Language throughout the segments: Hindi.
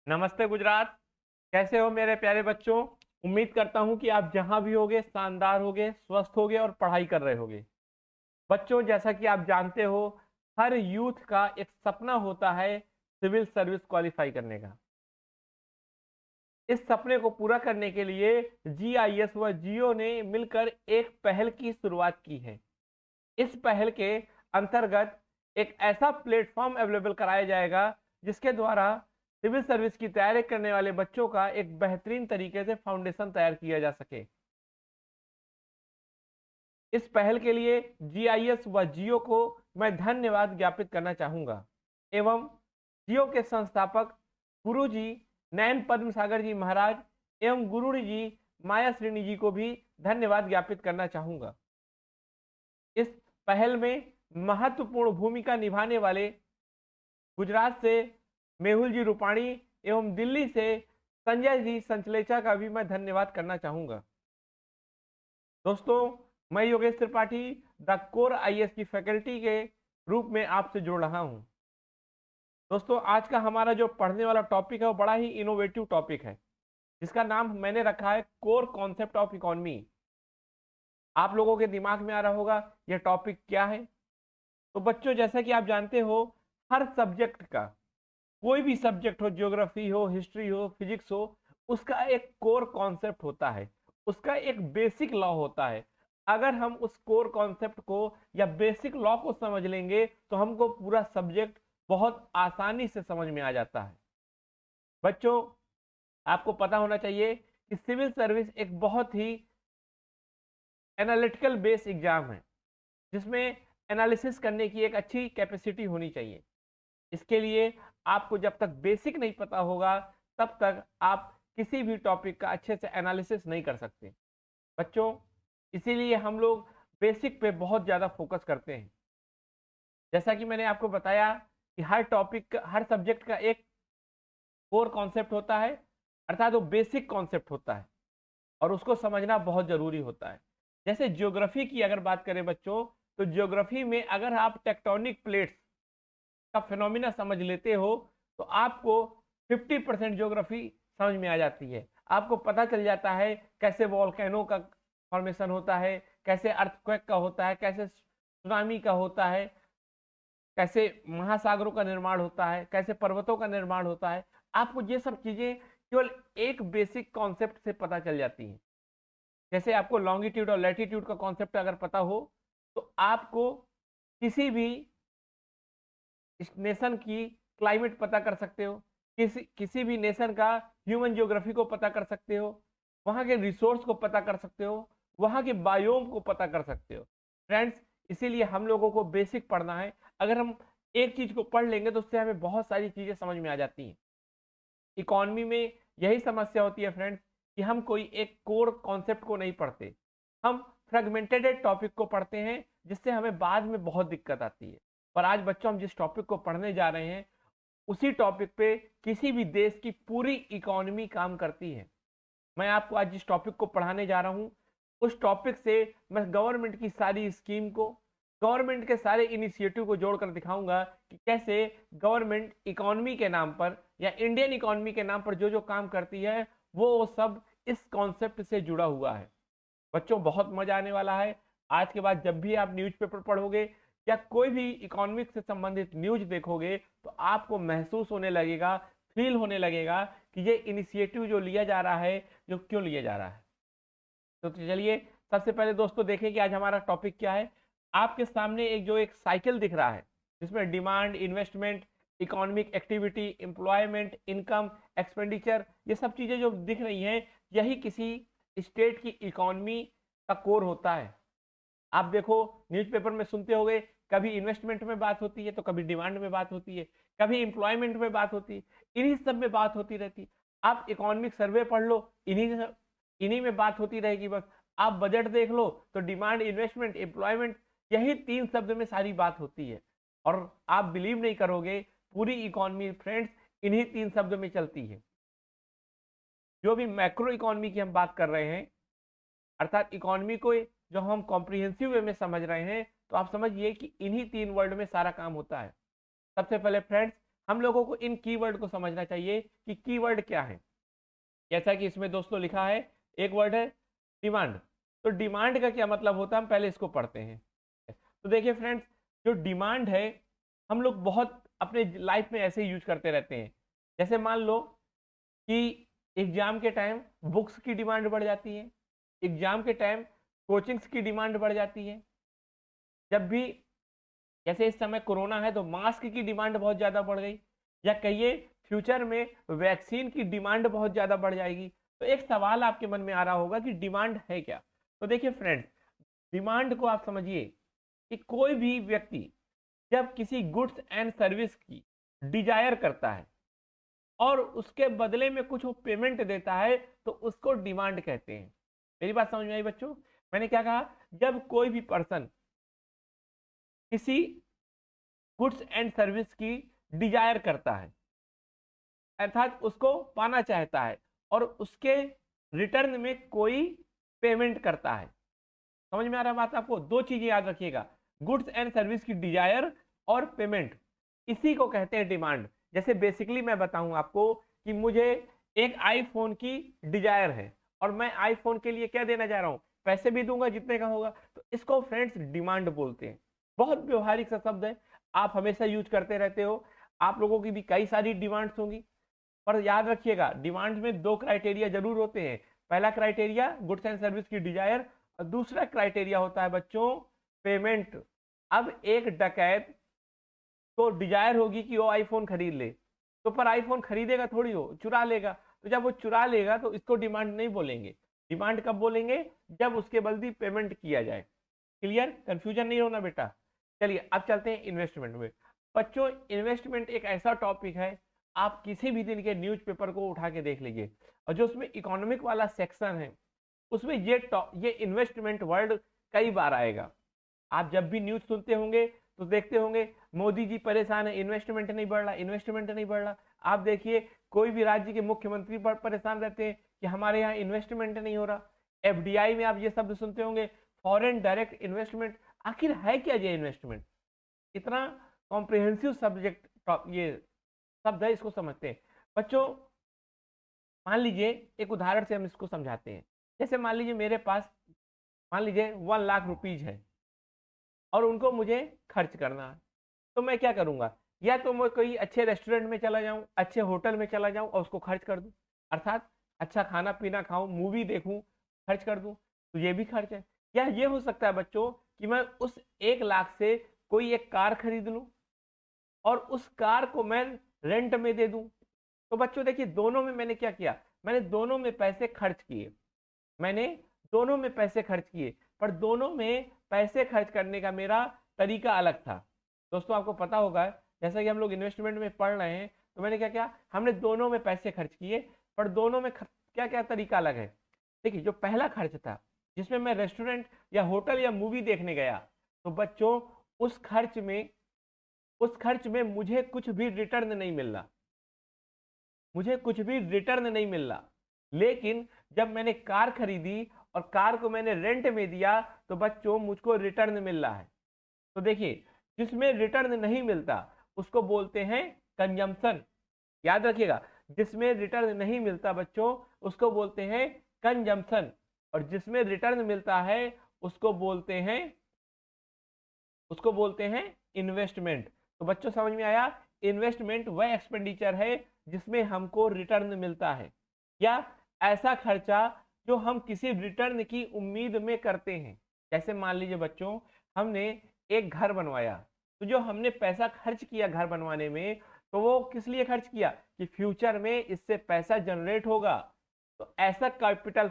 नमस्ते गुजरात। कैसे हो मेरे प्यारे बच्चों। उम्मीद करता हूं कि आप जहां भी होगे शानदार होगे, स्वस्थ होगे और पढ़ाई कर रहे होगे। बच्चों, जैसा कि आप जानते हो, हर यूथ का एक सपना होता है सिविल सर्विस क्वालिफाई करने का। इस सपने को पूरा करने के लिए जीआईएस व जियो ने मिलकर एक पहल की शुरुआत की है। इस पहल के अंतर्गत एक ऐसा प्लेटफॉर्म अवेलेबल कराया जाएगा जिसके द्वारा सिविल सर्विस की तैयारी करने वाले बच्चों का एक बेहतरीन तरीके से फाउंडेशन तैयार किया जा सके। इस पहल के लिए जीआईएस व जियो को मैं धन्यवाद ज्ञापित करना चाहूंगा एवं जियो के संस्थापक गुरुजी नयन पद्म सागर जी महाराज एवं गुरुजी जी माया श्रेणी जी को भी धन्यवाद ज्ञापित करना चाहूंगा। इस पहल में महत्वपूर्ण भूमिका निभाने वाले गुजरात से मेहुल जी रूपाणी एवं दिल्ली से संजय जी संचलेचा का भी मैं धन्यवाद करना चाहूंगा। दोस्तों, मैं Yogesh Tripathi the core IAS की फैकल्टी के रूप में आपसे जुड़ रहा हूं। दोस्तों, आज का हमारा जो पढ़ने वाला टॉपिक है वो बड़ा ही इनोवेटिव टॉपिक है, जिसका नाम मैंने रखा है कोर कॉन्सेप्ट ऑफ इकोनॉमी। आप लोगों के दिमाग में आ रहा होगा यह टॉपिक क्या है। तो बच्चों, जैसा कि आप जानते हो, हर सब्जेक्ट का, कोई भी सब्जेक्ट हो, ज्योग्राफी हो, हिस्ट्री हो, फिजिक्स हो, उसका एक कोर कॉन्सेप्ट होता है, उसका एक बेसिक लॉ होता है। अगर हम उस कोर कॉन्सेप्ट को या बेसिक लॉ को समझ लेंगे तो हमको पूरा सब्जेक्ट बहुत आसानी से समझ में आ जाता है। बच्चों, आपको पता होना चाहिए कि सिविल सर्विस एक बहुत ही एनालिटिकल बेस एग्जाम है, जिसमें एनालिसिस करने की एक अच्छी कैपेसिटी होनी चाहिए। इसके लिए आपको जब तक बेसिक नहीं पता होगा तब तक आप किसी भी टॉपिक का अच्छे से एनालिसिस नहीं कर सकते। बच्चों, इसीलिए हम लोग बेसिक पे बहुत ज़्यादा फोकस करते हैं। जैसा कि मैंने आपको बताया कि हर टॉपिक हर सब्जेक्ट का एक कोर कॉन्सेप्ट होता है, अर्थात वो बेसिक कॉन्सेप्ट होता है और उसको समझना बहुत ज़रूरी होता है। जैसे ज्योग्राफी की अगर बात करें बच्चों, तो ज्योग्राफी में अगर आप टेक्टोनिक प्लेट्स का फिनोमिना समझ लेते हो तो आपको 50% ज्योग्राफी समझ में आ जाती है। आपको पता चल जाता है कैसे वॉल्केनो का फॉर्मेशन होता है, कैसे अर्थक्वेक का होता है, कैसे सुनामी का होता है, कैसे महासागरों का निर्माण होता है, कैसे पर्वतों का निर्माण होता है। आपको ये सब चीजें केवल एक बेसिक कॉन्सेप्ट से पता चल जाती हैं। जैसे आपको लॉन्गिट्यूड और लैटिट्यूड का कॉन्सेप्ट अगर पता हो तो आपको किसी भी इस नेशन की क्लाइमेट पता कर सकते हो, किसी भी नेशन का ह्यूमन ज्योग्राफी को पता कर सकते हो, वहां के रिसोर्स को पता कर सकते हो, वहां के बायोम को पता कर सकते हो। फ्रेंड्स, इसीलिए हम लोगों को बेसिक पढ़ना है। अगर हम एक चीज को पढ़ लेंगे तो उससे हमें बहुत सारी चीजें समझ में आ जाती हैं। इकोनॉमी में यही समस्या होती है फ्रेंड्स कि हम कोई एक कोर कॉन्सेप्ट को नहीं पढ़ते, हम फ्रेगमेंटेड टॉपिक को पढ़ते हैं, जिससे हमें बाद में बहुत दिक्कत आती है। पर आज बच्चों, हम जिस टॉपिक को पढ़ने जा रहे हैं उसी टॉपिक पे किसी भी देश की पूरी इकोनॉमी काम करती है। मैं आपको आज जिस टॉपिक को पढ़ाने जा रहा हूं उस टॉपिक से मैं गवर्नमेंट की सारी स्कीम को, गवर्नमेंट के सारे इनिशिएटिव को जोड़कर दिखाऊंगा कि कैसे गवर्नमेंट इकोनॉमी के नाम पर या इंडियन इकोनॉमी के नाम पर जो जो काम करती है वो सब इस कॉन्सेप्ट से जुड़ा हुआ है। बच्चों, बहुत मजा आने वाला है। आज के बाद जब भी आप न्यूज़पेपर पढ़ोगे या कोई भी इकोनॉमिक्स से संबंधित न्यूज देखोगे तो आपको महसूस होने लगेगा, फील होने लगेगा कि ये इनिशिएटिव जो लिया जा रहा है, जो क्यों लिया जा रहा है। तो चलिए सबसे पहले दोस्तों देखें कि आज हमारा टॉपिक क्या है। आपके सामने एक साइकिल दिख रहा है जिसमें demand, investment, economic activity, employment, income, expenditure, ये सब चीजें जो दिख रही हैं यही किसी स्टेट की इकोनॉमी का कोर होता है। आप देखो, न्यूज़पेपर में सुनते होंगे, कभी इन्वेस्टमेंट में बात होती है तो कभी डिमांड में बात होती है, कभी एम्प्लॉयमेंट में बात होती है, इन्हीं सब में बात होती रहती है। आप इकोनॉमिक सर्वे पढ़ लो, इन्हीं में बात होती रहेगी बस। आप बजट देख लो तो डिमांड, इन्वेस्टमेंट, एम्प्लॉयमेंट, यही तीन शब्द में सारी बात होती है। और आप बिलीव नहीं करोगे, पूरी इकोनॉमी फ्रेंड्स इन्हीं तीन शब्द में चलती है। जो भी मैक्रो इकोनॉमी की हम बात कर रहे हैं, अर्थात इकोनॉमी को जो हम कॉम्प्रिहेंसिव वे में समझ रहे हैं, तो आप समझिए कि इन्हीं तीन वर्ड में सारा काम होता है। सबसे पहले फ्रेंड्स, हम लोगों को इन कीवर्ड को समझना चाहिए कि कीवर्ड क्या है। जैसा कि इसमें दोस्तों लिखा है, एक वर्ड है डिमांड। तो डिमांड का क्या मतलब होता है, हम पहले इसको पढ़ते हैं। तो देखिए फ्रेंड्स, जो डिमांड है हम लोग बहुत अपने लाइफ में ऐसे यूज करते रहते हैं। जैसे मान लो कि एग्जाम के टाइम बुक्स की डिमांड बढ़ जाती है, एग्जाम के टाइम कोचिंग्स की डिमांड बढ़ जाती है। जब भी जैसे इस समय कोरोना है तो मास्क की डिमांड बहुत ज़्यादा बढ़ गई, या कहिए फ्यूचर में वैक्सीन की डिमांड बहुत ज़्यादा बढ़ जाएगी। तो एक सवाल आपके मन में आ रहा होगा कि डिमांड है क्या। तो देखिए फ्रेंड्स, डिमांड को आप समझिए कि कोई भी व्यक्ति जब किसी गुड्स एंड सर्विस की डिजायर करता है और उसके बदले में कुछ वो पेमेंट देता है तो उसको डिमांड कहते हैं। मेरी बात समझ में आई बच्चों? मैंने क्या कहा, जब कोई भी पर्सन किसी गुड्स एंड सर्विस की डिजायर करता है, अर्थात उसको पाना चाहता है और उसके रिटर्न में कोई पेमेंट करता है। समझ में आ रहा है बात आपको? दो चीजें याद रखिएगा, गुड्स एंड सर्विस की डिजायर और पेमेंट, इसी को कहते हैं डिमांड। जैसे बेसिकली मैं बताऊं आपको कि मुझे एक आईफोन की डिजायर है और मैं आईफोन के लिए क्या देना चाह रहा हूं, पैसे भी दूंगा जितने का होगा, तो इसको फ्रेंड्स डिमांड बोलते हैं। बहुत व्यवहारिक सा शब्द है, आप हमेशा यूज करते रहते हो। आप लोगों की भी कई सारी डिमांड्स होंगी, पर याद रखिएगा डिमांड में दो क्राइटेरिया जरूर होते हैं। पहला क्राइटेरिया गुड्स एंड सर्विस की डिजायर, और दूसरा क्राइटेरिया होता है बच्चों पेमेंट। अब एक डकैत को डिजायर होगी कि वो आईफोन खरीद ले, तो पर आईफोन खरीदेगा थोड़ी, हो चुरा लेगा। तो जब वो चुरा लेगा तो इसको डिमांड नहीं बोलेंगे। डिमांड कब बोलेंगे, जब उसके बदले पेमेंट किया जाए। क्लियर? कंफ्यूजन नहीं होना बेटा। चलिए अब चलते हैं इन्वेस्टमेंट में। बच्चों इन्वेस्टमेंट एक ऐसा टॉपिक है, आप किसी भी दिन के न्यूज़पेपर को उठा के देख लीजिए, और जो उसमें इकोनॉमिक वाला सेक्शन है उसमें ये इन्वेस्टमेंट वर्ड कई बार आएगा। आप जब भी न्यूज सुनते होंगे तो देखते होंगे मोदी जी परेशान है, इन्वेस्टमेंट नहीं बढ़ रहा, इन्वेस्टमेंट नहीं बढ़ रहा। आप देखिए कोई भी राज्य के मुख्यमंत्री परेशान रहते हैं कि हमारे यहाँ इन्वेस्टमेंट नहीं हो रहा। एफडीआई में आप ये शब्द सुनते होंगे, फॉरेन डायरेक्ट इन्वेस्टमेंट। आखिर है क्या ये इन्वेस्टमेंट? इतना कॉम्प्रिहेंसिव सब्जेक्ट ये शब्द है, इसको समझते हैं बच्चों। मान लीजिए एक उदाहरण से हम इसको समझाते हैं। जैसे मान लीजिए मेरे पास मान लीजिए 1 लाख रुपीज है और उनको मुझे खर्च करना है, तो मैं क्या करूंगा, या तो मैं कोई अच्छे रेस्टोरेंट में चला जाऊं, अच्छे होटल में चला जाऊं और उसको खर्च कर दूं, अर्थात अच्छा खाना पीना खाऊं, मूवी देखूं, खर्च कर दूं, तो ये भी खर्च है। या ये हो सकता है बच्चों कि मैं उस 1 लाख से कोई एक कार खरीद लूं और उस कार को मैं रेंट में दे दूं। तो बच्चों देखिए दोनों में मैंने क्या किया, मैंने दोनों में पैसे खर्च किए, मैंने दोनों में पैसे खर्च किए, पर दोनों में पैसे खर्च करने का मेरा तरीका अलग था। दोस्तों आपको पता होगा, जैसा कि हम लोग इन्वेस्टमेंट में पढ़ रहे हैं, तो मैंने क्या किया, हमने दोनों में पैसे खर्च किए, पर दोनों में क्या क्या तरीका अलग है। देखिए जो पहला खर्च था जिसमें मैं रेस्टोरेंट या होटल या मूवी देखने गया, तो बच्चों उस खर्च में मुझे कुछ भी रिटर्न नहीं मिल रहा, मुझे कुछ भी रिटर्न नहीं मिल रहा। लेकिन जब मैंने कार खरीदी और कार को मैंने रेंट में दिया तो बच्चों मुझको रिटर्न मिल रहा है। तो देखिए जिसमें रिटर्न नहीं मिलता उसको बोलते हैं कंजम्पशन। याद रखिएगा, जिसमें रिटर्न नहीं मिलता बच्चों उसको बोलते हैं कंजम्पशन, और जिसमें रिटर्न मिलता है उसको बोलते हैं इन्वेस्टमेंट। तो बच्चों समझ में आया, इन्वेस्टमेंट वह एक्सपेंडिचर है जिसमें हमको रिटर्न मिलता है, या ऐसा खर्चा जो हम किसी रिटर्न की उम्मीद में करते हैं। जैसे मान लीजिए बच्चों हमने एक घर बनवाया, तो जो हमने पैसा खर्च किया घर बनवाने में, तो वो किस लिए खर्च किया कि फ्यूचर में इससे पैसा जनरेट होगा। तो ऐसा कैपिटल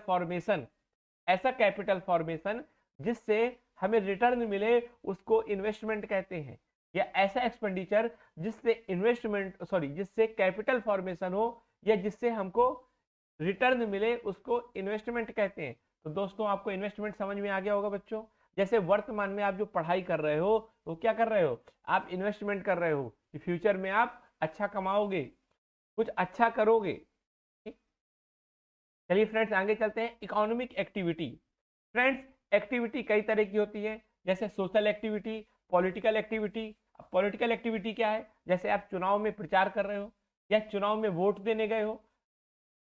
फॉर्मेशन जिससे हमें रिटर्न मिले उसको इन्वेस्टमेंट कहते हैं। या ऐसा एक्सपेंडिचर जिससे कैपिटल फॉर्मेशन हो या जिससे हमको रिटर्न मिले उसको इन्वेस्टमेंट कहते हैं। तो दोस्तों आपको इन्वेस्टमेंट समझ में आ गया होगा बच्चों। जैसे वर्तमान में आप जो पढ़ाई कर रहे हो वो क्या कर रहे हो, आप इन्वेस्टमेंट कर रहे हो कि फ्यूचर में आप अच्छा कमाओगे, कुछ अच्छा करोगे। चलिए फ्रेंड्स आगे चलते हैं, इकोनॉमिक एक्टिविटी। फ्रेंड्स एक्टिविटी कई तरह की होती है, जैसे सोशल एक्टिविटी, पॉलिटिकल एक्टिविटी, अब पॉलिटिकल एक्टिविटी क्या है, जैसे आप चुनाव में प्रचार कर रहे हो या चुनाव में वोट देने गए हो,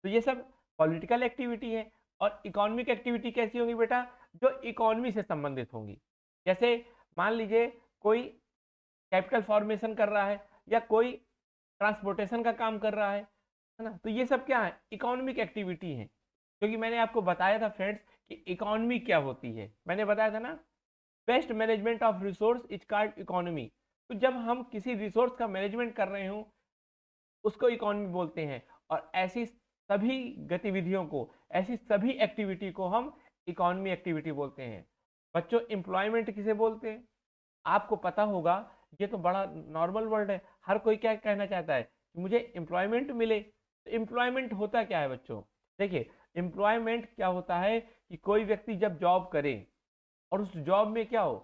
तो ये सब पॉलिटिकल एक्टिविटी है। और इकोनॉमिक एक्टिविटी कैसी होगी बेटा, जो इकोनॉमी से संबंधित होंगी। जैसे मान लीजिए कोई कैपिटल फॉर्मेशन कर रहा है या कोई ट्रांसपोर्टेशन का काम कर रहा है ना, तो ये सब क्या है, इकोनॉमिक एक्टिविटी है। क्योंकि मैंने आपको बताया था फ्रेंड्स कि इकोनॉमी क्या होती है, मैंने बताया था ना, best management of resource is called economy. तो जब हम किसी रिसोर्स का मैनेजमेंट कर रहे हो उसको इकोनॉमी बोलते हैं। और ऐसी सभी गतिविधियों को, ऐसी सभी एक्टिविटी को हम इकोनॉमी एक्टिविटी बोलते हैं। बच्चों एम्प्लॉयमेंट किसे बोलते हैं, आपको पता होगा, ये तो बड़ा नॉर्मल वर्ड है। हर कोई क्या कहना चाहता है कि मुझे एम्प्लॉयमेंट मिले। तो एम्प्लॉयमेंट होता क्या है बच्चों, देखिए एम्प्लॉयमेंट क्या होता है कि कोई व्यक्ति जब जॉब करे और उस जॉब में क्या हो,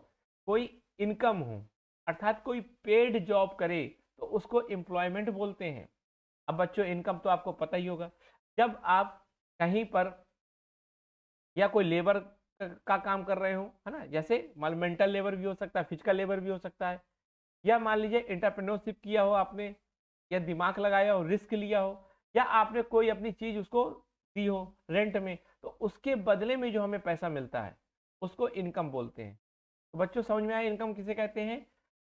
कोई इनकम हो, अर्थात कोई पेड जॉब करे, तो उसको एम्प्लॉयमेंट बोलते हैं। अब बच्चों इनकम तो आपको पता ही होगा, जब आप कहीं पर या कोई लेबर का काम कर रहे हो, है ना, जैसे मेंटल लेबर भी हो सकता है, फिजिकल लेबर भी हो सकता है, या मान लीजिए एंटरप्रेन्योरशिप किया हो आपने, या दिमाग लगाया हो, रिस्क लिया हो, या आपने कोई अपनी चीज उसको दी हो रेंट में, तो उसके बदले में जो हमें पैसा मिलता है उसको इनकम बोलते हैं। तो बच्चों समझ में आया इनकम किसे कहते हैं।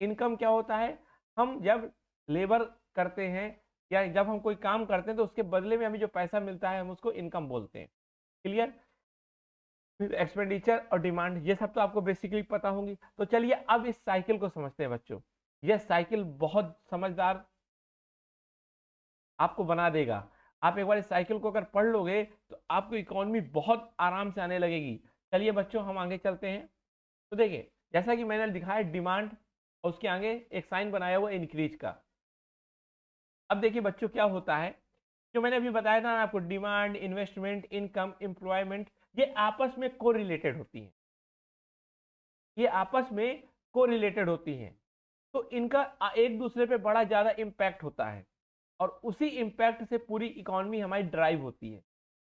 इनकम क्या होता है, हम जब लेबर करते हैं या जब हम कोई काम करते हैं तो उसके बदले में हमें जो पैसा मिलता है हम उसको इनकम बोलते हैं। क्लियर। फिर एक्सपेंडिचर और डिमांड, ये सब तो आपको बेसिकली पता होंगी। तो चलिए अब इस साइकिल को समझते हैं बच्चों। यह साइकिल बहुत समझदार आपको बना देगा। आप एक बार इस साइकिल को अगर पढ़ लोगे तो आपको इकोनॉमी बहुत आराम से आने लगेगी। चलिए बच्चों हम आगे चलते हैं। तो देखिए जैसा कि मैंने दिखाया डिमांड, और उसके आगे एक साइन बनाया हुआ इंक्रीज का। अब देखिए बच्चों क्या होता है, जो मैंने अभी बताया था ना आपको, डिमांड, इन्वेस्टमेंट, इनकम, एम्प्लॉयमेंट, ये आपस में कोरिलेटेड होती हैं। ये आपस में कोरिलेटेड होती हैं, तो इनका एक दूसरे पे बड़ा ज्यादा इम्पैक्ट होता है, और उसी इम्पैक्ट से पूरी इकोनॉमी हमारी ड्राइव होती है।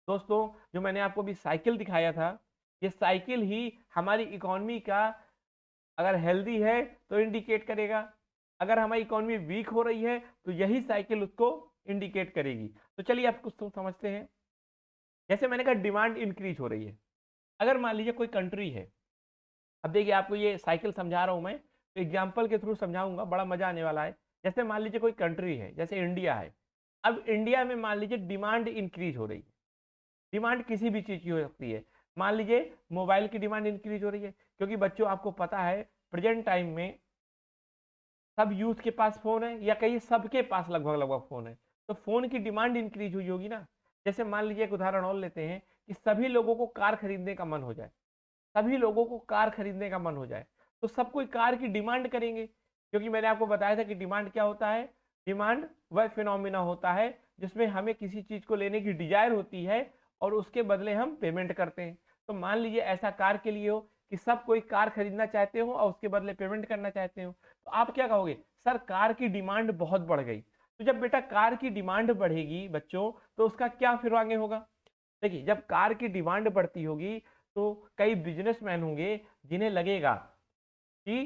दोस्तों जो मैंने आपको अभी साइकिल दिखाया था, ये साइकिल ही हमारी इकोनॉमी का अगर हेल्दी है तो इंडिकेट करेगा, अगर हमारी इकोनॉमी वीक हो रही है तो यही साइकिल उसको इंडिकेट करेगी। तो चलिए आप कुछ तो समझते हैं। जैसे मैंने कहा डिमांड इंक्रीज हो रही है, अगर मान लीजिए कोई कंट्री है, अब देखिए आपको ये साइकिल समझा रहा हूं मैं, तो एग्जाम्पल के थ्रू समझाऊंगा, बड़ा मजा आने वाला है। जैसे मान लीजिए कोई कंट्री है, जैसे इंडिया है। अब इंडिया में मान लीजिए डिमांड इंक्रीज हो रही है। डिमांड किसी भी चीज की हो सकती है, मान लीजिए मोबाइल की डिमांड इंक्रीज हो रही है, क्योंकि बच्चों आपको पता है प्रेजेंट टाइम में सब यूथ के पास फोन है, या कहीं सबके पास लगभग लगभग फोन है, तो फोन की डिमांड इंक्रीज हुई होगी ना। जैसे मान लीजिए एक उदाहरण और लेते हैं कि सभी लोगों को कार खरीदने का मन हो जाए, सभी लोगों को कार खरीदने का मन हो जाए, तो सब कोई कार की डिमांड करेंगे। क्योंकि मैंने आपको बताया था कि डिमांड क्या होता है, डिमांड वह फिनोमिना होता है जिसमें हमें किसी चीज को लेने की डिजायर होती है और उसके बदले हम पेमेंट करते हैं। तो मान लीजिए ऐसा कार के लिए हो कि सब कोई कार खरीदना चाहते हो और उसके बदले पेमेंट करना चाहते हो, तो आप क्या कहोगे, सर कार की डिमांड बहुत बढ़ गई। तो जब बेटा कार की डिमांड बढ़ेगी बच्चों, तो उसका क्या फिर आगे होगा, देखिए जब कार की डिमांड बढ़ती होगी तो कई बिजनेसमैन होंगे जिन्हें लगेगा कि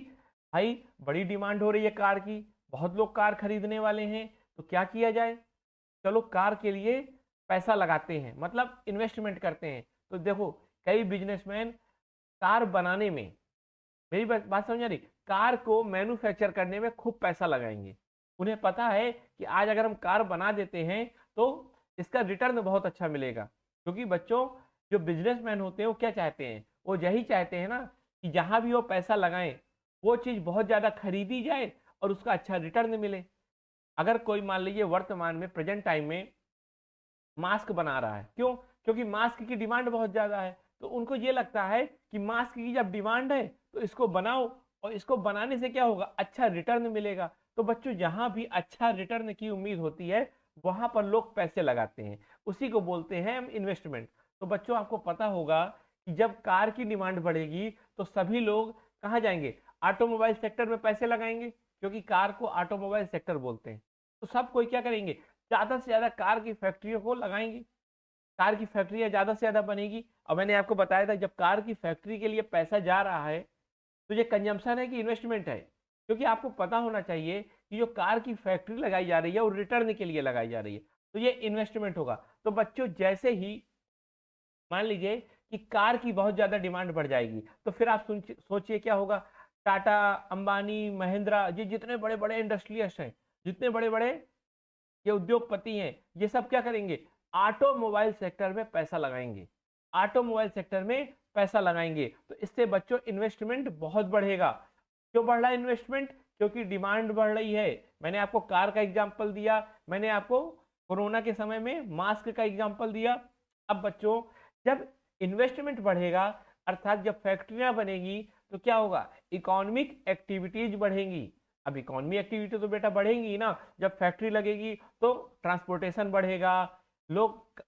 भाई बड़ी डिमांड हो रही है कार की, बहुत लोग कार खरीदने वाले हैं, तो क्या किया जाए, चलो कार के लिए पैसा लगाते हैं, मतलब इन्वेस्टमेंट करते हैं। तो देखो कई बिजनेसमैन कार बनाने में, मेरी बात समझ आ रही, कार को मैन्युफैक्चर करने में खूब पैसा लगाएंगे। उन्हें पता है कि आज अगर हम कार बना देते हैं तो इसका रिटर्न बहुत अच्छा मिलेगा। क्योंकि बच्चों जो बिजनेसमैन होते हैं वो क्या चाहते हैं, वो यही चाहते हैं ना कि जहां भी वो पैसा लगाएं वो चीज बहुत ज्यादा खरीदी जाए और उसका अच्छा रिटर्न मिले। अगर कोई मान लीजिए वर्तमान में प्रेजेंट टाइम में मास्क बना रहा है, क्यों, क्योंकि मास्क की डिमांड बहुत ज्यादा है, तो उनको ये लगता है कि मास्क की जब डिमांड है तो इसको बनाओ, और इसको बनाने से क्या होगा, अच्छा रिटर्न मिलेगा। तो बच्चों जहां भी अच्छा रिटर्न की उम्मीद होती है वहां पर लोग पैसे लगाते हैं, उसी को बोलते हैं हम इन्वेस्टमेंट। तो बच्चों आपको पता होगा कि जब कार की डिमांड बढ़ेगी तो सभी लोग कहाँ जाएंगे, ऑटोमोबाइल सेक्टर में पैसे लगाएंगे, क्योंकि कार को ऑटोमोबाइल सेक्टर बोलते हैं। तो सब कोई क्या करेंगे, ज्यादा से ज्यादा कार की फैक्ट्रियों को लगाएंगे, कार की फैक्ट्रियां ज्यादा से ज्यादा बनेगी। और मैंने आपको बताया था जब कार की फैक्ट्री के लिए पैसा जा रहा है तो ये कंजम्पशन है कि इन्वेस्टमेंट है, क्योंकि आपको पता होना चाहिए कि जो कार की फैक्ट्री लगाई जा रही है वो रिटर्न के लिए लगाई जा रही है, तो ये इन्वेस्टमेंट होगा। तो बच्चों जैसे ही मान लीजिए कि कार की बहुत ज्यादा डिमांड बढ़ जाएगी, तो फिर आप सोचिए क्या होगा। टाटा, अंबानी, महिंद्रा, ये जितने बड़े बड़े इंडस्ट्रियलिस्ट हैं, जितने बड़े बड़े ये उद्योगपति हैं, ये सब क्या करेंगे, ऑटोमोबाइल सेक्टर में पैसा लगाएंगे। ऑटोमोबाइल सेक्टर में पैसा लगाएंगे, तो इससे बच्चों इन्वेस्टमेंट बहुत बढ़ेगा। क्यों बढ़ रहा है इन्वेस्टमेंट? क्योंकि डिमांड बढ़ रही है। मैंने आपको कार का एग्जांपल दिया, मैंने आपको कोरोना के समय में मास्क का एग्जांपल दिया। अब बच्चों जब इन्वेस्टमेंट बढ़ेगा, अर्थात जब फैक्ट्रियां बनेगी, तो क्या होगा, इकोनॉमिक एक्टिविटीज बढ़ेंगी। अब इकोनॉमी एक्टिविटी तो बेटा बढ़ेंगी ना, जब फैक्ट्री लगेगी तो ट्रांसपोर्टेशन बढ़ेगा, लोग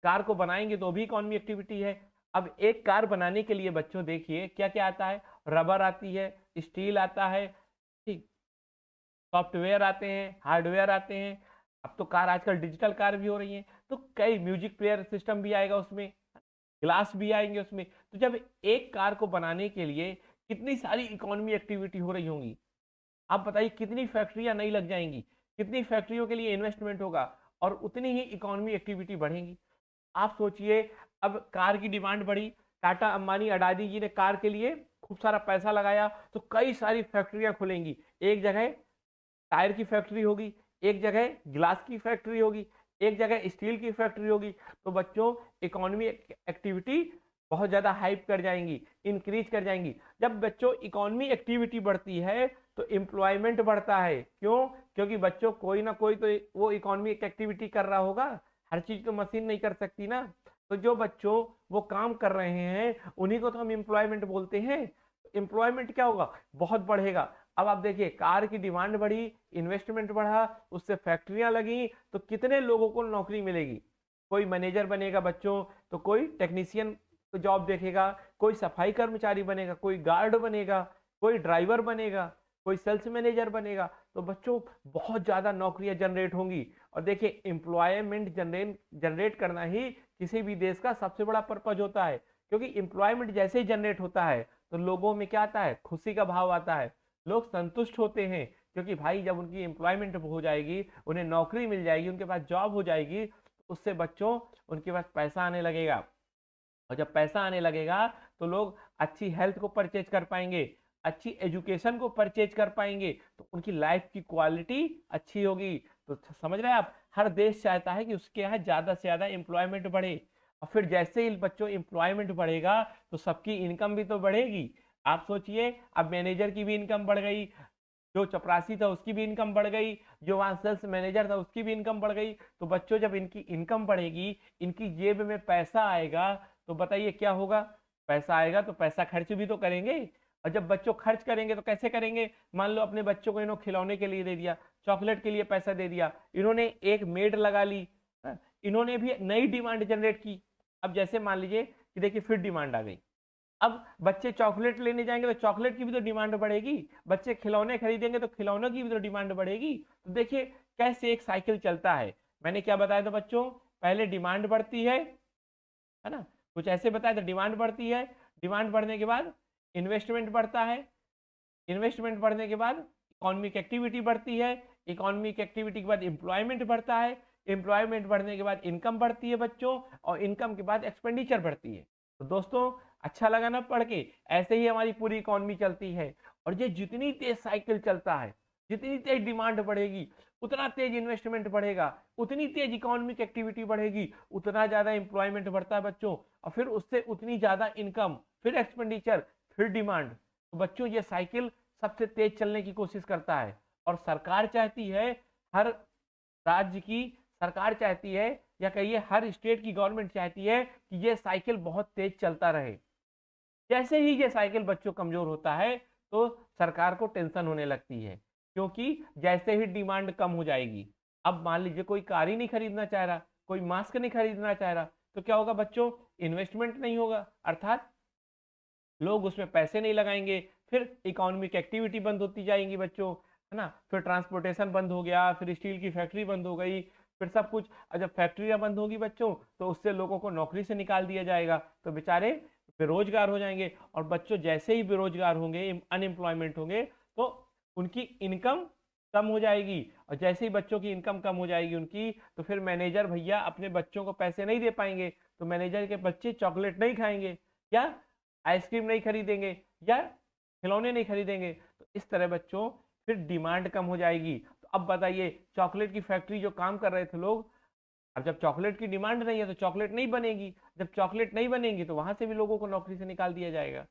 कार को बनाएंगे तो भी इकोनॉमी एक्टिविटी है। अब एक कार बनाने के लिए बच्चों देखिए क्या क्या आता है, रबर आती है, स्टील आता है, ठीक, सॉफ्टवेयर आते हैं, हार्डवेयर आते हैं। अब तो कार आजकल डिजिटल कार भी हो रही है, तो कई म्यूजिक प्लेयर सिस्टम भी आएगा उसमें, ग्लास भी आएंगे उसमें। तो जब एक कार को बनाने के लिए कितनी सारी इकोनॉमी एक्टिविटी हो रही होंगी, आप बताइए कितनी फैक्ट्रियां नहीं लग जाएंगी, कितनी फैक्ट्रियों के लिए इन्वेस्टमेंट होगा, और उतनी ही इकोनॉमी एक्टिविटी बढ़ेंगी। आप सोचिए, अब कार की डिमांड बढ़ी, टाटा, अंबानी, अडानी जी ने कार के लिए खूब सारा पैसा लगाया, तो कई सारी फैक्ट्रियां खुलेंगी। एक जगह टायर की फैक्ट्री होगी, एक जगह ग्लास की फैक्ट्री होगी, एक जगह स्टील की फैक्ट्री होगी। तो बच्चों इकोनॉमी एक्टिविटी बहुत ज्यादा हाइप कर जाएंगी, इंक्रीज कर जाएंगी। जब बच्चों इकोनॉमी एक्टिविटी बढ़ती है तो एम्प्लॉयमेंट बढ़ता है। क्यों? क्योंकि बच्चों कोई ना कोई तो वो इकोनॉमिक एक्टिविटी कर रहा होगा, हर चीज तो मशीन नहीं कर सकती ना। तो जो बच्चों वो काम कर रहे हैं उन्हीं को तो हम एम्प्लॉयमेंट बोलते हैं। एम्प्लॉयमेंट क्या होगा, बहुत बढ़ेगा। अब आप देखिए, कार की डिमांड बढ़ी, इन्वेस्टमेंट बढ़ा, उससे फैक्ट्रियां लगी, तो कितने लोगों को नौकरी मिलेगी। कोई मैनेजर बनेगा बच्चों, तो कोई टेक्नीशियन जॉब देखेगा, कोई सफाई कर्मचारी बनेगा, कोई गार्ड बनेगा, कोई ड्राइवर बनेगा, कोई सेल्स मैनेजर बनेगा। तो बच्चों बहुत ज्यादा नौकरियां जनरेट होंगी। और देखिए, एम्प्लॉयमेंट जनरेट करना ही किसी भी देश का सबसे बड़ा पर्पज होता है। क्योंकि एम्प्लॉयमेंट जैसे ही जनरेट होता है तो लोगों में क्या आता है, खुशी का भाव आता है, लोग संतुष्ट होते हैं। क्योंकि भाई जब उनकी एम्प्लॉयमेंट हो जाएगी, उन्हें नौकरी मिल जाएगी, उनके पास जॉब हो जाएगी, तो उससे बच्चों उनके पास पैसा आने लगेगा। और जब पैसा आने लगेगा तो लोग अच्छी हेल्थ को परचेज कर पाएंगे, अच्छी एजुकेशन को परचेज कर पाएंगे, तो उनकी लाइफ की क्वालिटी अच्छी होगी। तो समझ रहे हैं आप, हर देश चाहता है कि उसके यहाँ ज्यादा से ज्यादा एम्प्लॉयमेंट बढ़े। और फिर जैसे ही बच्चों एम्प्लॉयमेंट बढ़ेगा तो सबकी इनकम भी तो बढ़ेगी। आप सोचिए, अब मैनेजर की भी इनकम बढ़ गई, जो चपरासी था उसकी भी इनकम बढ़ गई, जो वहां सेल्स मैनेजर था उसकी भी इनकम बढ़ गई। तो बच्चों जब इनकी इनकम बढ़ेगी, इनकी जेब में पैसा आएगा, तो बताइए क्या होगा। पैसा आएगा तो पैसा खर्च भी तो करेंगे। और जब बच्चों खर्च करेंगे तो कैसे करेंगे, मान लो अपने बच्चों को इन्होंने खिलौने के लिए दे दिया, चॉकलेट के लिए पैसा दे दिया, इन्होंने एक मेड लगा ली, इन्होंने भी नई डिमांड जनरेट की। अब जैसे मान लीजिए कि देखिए फिर डिमांड आ गई, अब बच्चे चॉकलेट लेने जाएंगे तो चॉकलेट की भी तो डिमांड बढ़ेगी, बच्चे खिलौने खरीदेंगे तो खिलौनों की भी तो डिमांड बढ़ेगी। तो देखिए कैसे एक साइकिल चलता है। मैंने क्या बताया था बच्चों, पहले डिमांड बढ़ती है ना, कुछ ऐसे बताया था, डिमांड बढ़ती है, डिमांड बढ़ने के बाद इन्वेस्टमेंट बढ़ता है, इन्वेस्टमेंट बढ़ने के बाद इकोनॉमिक एक्टिविटी बढ़ती है, इकोनॉमिक एक्टिविटी के बाद एम्प्लॉयमेंट बढ़ता है, एम्प्लॉयमेंट बढ़ने के बाद इनकम बढ़ती है बच्चों, और इनकम के बाद एक्सपेंडिचर बढ़ती है। तो दोस्तों अच्छा लगा ना पढ़ के, ऐसे ही हमारी पूरी इकोनॉमी चलती है। और ये जितनी तेज साइकिल चलता है, जितनी तेज डिमांड बढ़ेगी, उतना तेज इन्वेस्टमेंट बढ़ेगा, उतनी तेज इकोनॉमिक एक्टिविटी बढ़ेगी, उतना ज्यादा एम्प्लॉयमेंट बढ़ता है बच्चों, और फिर उससे उतनी ज्यादा इनकम, फिर एक्सपेंडिचर, फिर डिमांड। तो बच्चों ये साइकिल सबसे तेज चलने की कोशिश करता है। और सरकार चाहती है, हर राज्य की सरकार चाहती है, या कहिए हर स्टेट की गवर्नमेंट चाहती है कि ये साइकिल बहुत तेज चलता रहे। जैसे ही ये साइकिल बच्चों कमजोर होता है तो सरकार को टेंशन होने लगती है, क्योंकि जैसे ही डिमांड कम हो जाएगी, अब मान लीजिए कोई कार ही नहीं खरीदना चाह रहा, कोई मास्क नहीं खरीदना चाह रहा, तो क्या होगा बच्चों, इन्वेस्टमेंट नहीं होगा, अर्थात लोग उसमें पैसे नहीं लगाएंगे, फिर इकोनॉमिक एक्टिविटी बंद होती जाएंगी बच्चों, है ना। फिर ट्रांसपोर्टेशन बंद हो गया, फिर स्टील की फैक्ट्री बंद हो गई, फिर सब कुछ। और जब फैक्ट्रियां बंद होगी बच्चों, तो उससे लोगों को नौकरी से निकाल दिया जाएगा, तो बेचारे बेरोजगार हो जाएंगे। और बच्चों जैसे ही बेरोजगार होंगे, अनएम्प्लॉयमेंट होंगे, तो उनकी इनकम कम हो जाएगी, और जैसे ही बच्चों की इनकम कम हो जाएगी उनकी, तो फिर मैनेजर भैया अपने बच्चों को पैसे नहीं दे पाएंगे, तो मैनेजर के बच्चे चॉकलेट नहीं खाएंगे, या आइसक्रीम नहीं खरीदेंगे, या खिलौने नहीं खरीदेंगे। तो इस तरह बच्चों फिर डिमांड कम हो जाएगी। तो अब बताइए, चॉकलेट की फैक्ट्री जो काम कर रहे थे लोग, अब जब चॉकलेट की डिमांड नहीं है तो चॉकलेट नहीं बनेगी, जब चॉकलेट नहीं बनेगी तो वहां से भी लोगों को नौकरी से निकाल दिया जाएगा।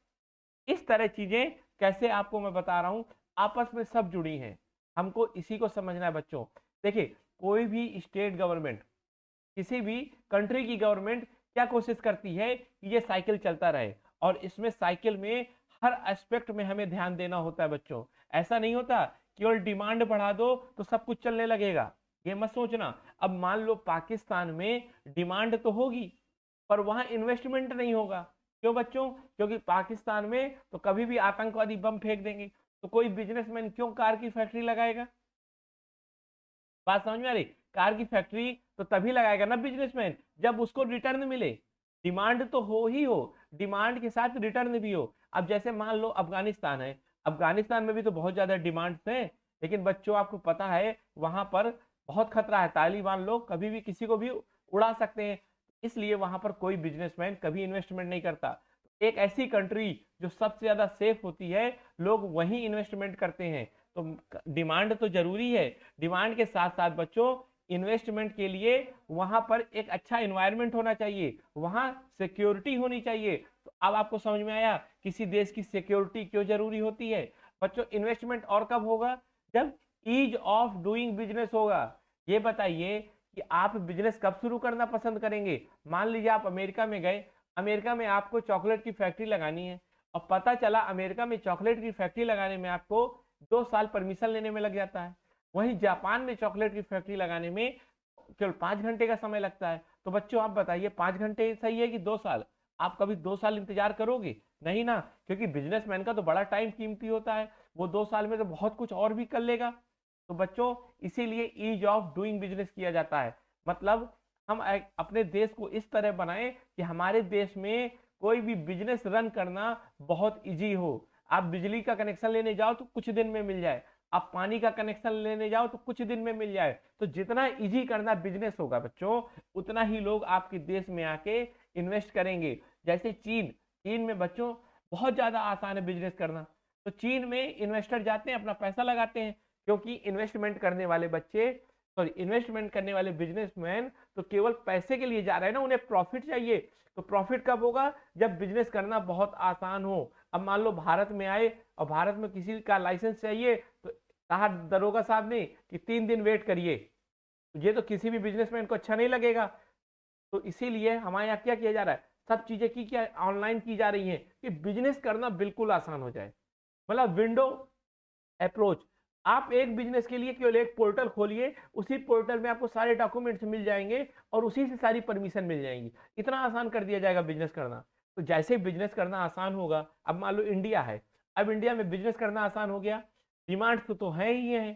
इस तरह चीजें कैसे आपको मैं बता रहा हूं, आपस में सब जुड़ी हैं, हमको इसी को समझना है बच्चों। देखिए, कोई भी स्टेट गवर्नमेंट, किसी भी कंट्री की गवर्नमेंट क्या कोशिश करती है कि ये साइकिल चलता रहे, और इसमें साइकिल में हर एस्पेक्ट में हमें ध्यान देना होता है बच्चों। ऐसा नहीं होता केवल डिमांड बढ़ा दो तो सब कुछ चलने लगेगा, ये मत सोचना। अब मान लो पाकिस्तान में डिमांड तो होगी पर वहां इन्वेस्टमेंट नहीं होगा। क्यों बच्चों? क्योंकि पाकिस्तान में तो कभी भी आतंकवादी बम फेंक देंगे, तो कोई बिजनेसमैन क्यों कार की फैक्ट्री लगाएगा? बात समझ में आ रही? कार की फैक्ट्री तो तभी लगाएगा ना बिजनेसमैन, जब उसको रिटर्न मिले। डिमांड तो हो ही हो, डिमांड के साथ रिटर्न भी हो। अब जैसे मान लो अफगानिस्तान है, अफगानिस्तान में भी तो बहुत ज्यादा डिमांड्स हैं, लेकिन बच्चों आपको पता है वहां पर बहुत खतरा है, तालिबान लोग कभी भी किसी को भी उड़ा सकते हैं, इसलिए वहां पर कोई बिजनेसमैन कभी इन्वेस्टमेंट नहीं करता। एक ऐसी कंट्री जो सबसे ज्यादा सेफ होती है, लोग वहीं इन्वेस्टमेंट करते हैं। तो डिमांड तो जरूरी है, डिमांड के साथ साथ बच्चों इन्वेस्टमेंट के लिए वहां पर एक अच्छा एनवायरनमेंट होना चाहिए, वहां सिक्योरिटी होनी चाहिए। तो अब आपको समझ में आया किसी देश की सिक्योरिटी क्यों जरूरी होती है। बच्चों इन्वेस्टमेंट और कब होगा? जब ईज ऑफ डूइंग बिजनेस होगा। ये बताइए कि आप बिजनेस कब शुरू करना पसंद करेंगे? मान लीजिए आप अमेरिका में गए, अमेरिका में आपको चॉकलेट की फैक्ट्री लगानी है, और पता चला अमेरिका में चॉकलेट की फैक्ट्री लगाने में आपको 2 साल परमिशन लेने में लग जाता है, वहीं जापान में चॉकलेट की फैक्ट्री लगाने में केवल 5 घंटे का समय लगता है। तो बच्चों आप बताइए 5 घंटे सही है कि 2 साल? आप कभी 2 साल इंतजार करोगे? नहीं ना, क्योंकि बिजनेसमैन का तो बड़ा टाइम कीमती होता है, वो 2 साल में तो बहुत कुछ और भी कर लेगा। तो बच्चों इसीलिए ईज ऑफ डूइंग बिजनेस किया जाता है, मतलब हम अपने देश को इस तरह बनाएं कि हमारे देश में कोई भी बिजनेस रन करना बहुत इजी हो। आप बिजली का कनेक्शन लेने जाओ तो कुछ दिन में मिल जाए, आप पानी का कनेक्शन लेने जाओ तो कुछ दिन में मिल जाए। तो जितना इजी करना बिजनेस होगा बच्चों, उतना ही लोग आपके देश में आके इन्वेस्ट करेंगे। जैसे चीन, चीन में बच्चों बहुत ज्यादा आसान है बिजनेस करना, तो चीन में इन्वेस्टर जाते हैं, अपना पैसा लगाते हैं, क्योंकि इन्वेस्टमेंट करने वाले बच्चे, सॉरी इन्वेस्टमेंट करने वाले बिजनेसमैन तो केवल पैसे के लिए जा रहे हैं ना, उन्हें प्रॉफिट चाहिए। तो प्रॉफिट कब होगा? जब बिजनेस करना बहुत आसान हो। अब मान लो भारत में आए और भारत में किसी का लाइसेंस चाहिए, तो कहा दरोगा साहब ने कि 3 दिन वेट करिए, ये तो किसी भी बिजनेसमैन को अच्छा नहीं लगेगा। तो इसीलिए हमारे यहाँ क्या किया जा रहा है, सब चीजें की क्या ऑनलाइन की जा रही हैं कि बिजनेस करना बिल्कुल आसान हो जाए। मतलब विंडो अप्रोच, आप एक बिजनेस के लिए केवल एक पोर्टल खोलिए, उसी पोर्टल में आपको सारे डॉक्यूमेंट्स मिल जाएंगे और उसी से सारी परमिशन मिल जाएंगी। इतना आसान कर दिया जाएगा बिजनेस करना। तो जैसे बिजनेस करना आसान होगा, अब मान लो इंडिया है, अब इंडिया में बिजनेस करना आसान हो गया, डिमांड तो है ही है,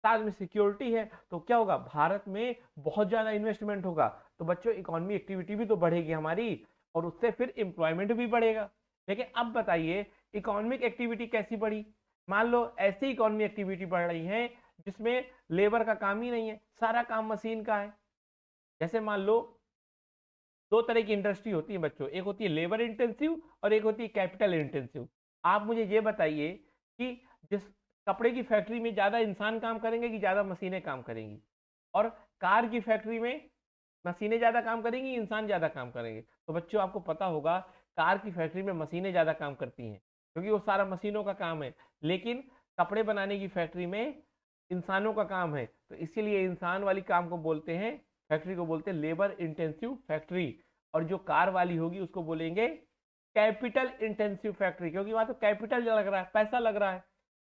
साथ में सिक्योरिटी है, तो क्या होगा, भारत में बहुत ज्यादा इन्वेस्टमेंट होगा। तो बच्चों इकोनॉमी एक्टिविटी भी तो बढ़ेगी हमारी, और उससे फिर एम्प्लॉयमेंट भी बढ़ेगा। लेकिन अब बताइए इकोनॉमिक एक्टिविटी कैसी बढ़ी? मान लो ऐसी इकोनॉमी एक्टिविटी बढ़ रही है जिसमें लेबर का काम ही नहीं है, सारा काम मशीन का है। जैसे मान लो 2 तरह की इंडस्ट्री होती है बच्चों, एक होती है लेबर इंटेंसिव और एक होती है कैपिटल इंटेंसिव। आप मुझे ये बताइए कि जिस कपड़े की फैक्ट्री में ज्यादा इंसान काम करेंगे कि ज्यादा मशीनें काम करेंगी? और कार की फैक्ट्री में मशीनें ज्यादा काम करेंगी, इंसान ज्यादा काम करेंगे? तो बच्चों आपको पता होगा कार की फैक्ट्री में मशीनें ज्यादा काम करती हैं, क्योंकि वो सारा मशीनों का काम है। लेकिन कपड़े बनाने की फैक्ट्री में इंसानों का काम है, तो इसीलिए इंसान वाली काम को बोलते हैं, फैक्ट्री को बोलते हैं लेबर इंटेंसिव फैक्ट्री। और जो कार वाली होगी उसको बोलेंगे कैपिटल इंटेंसिव फैक्ट्री, क्योंकि वहां तो कैपिटल लग रहा है, पैसा लग रहा है।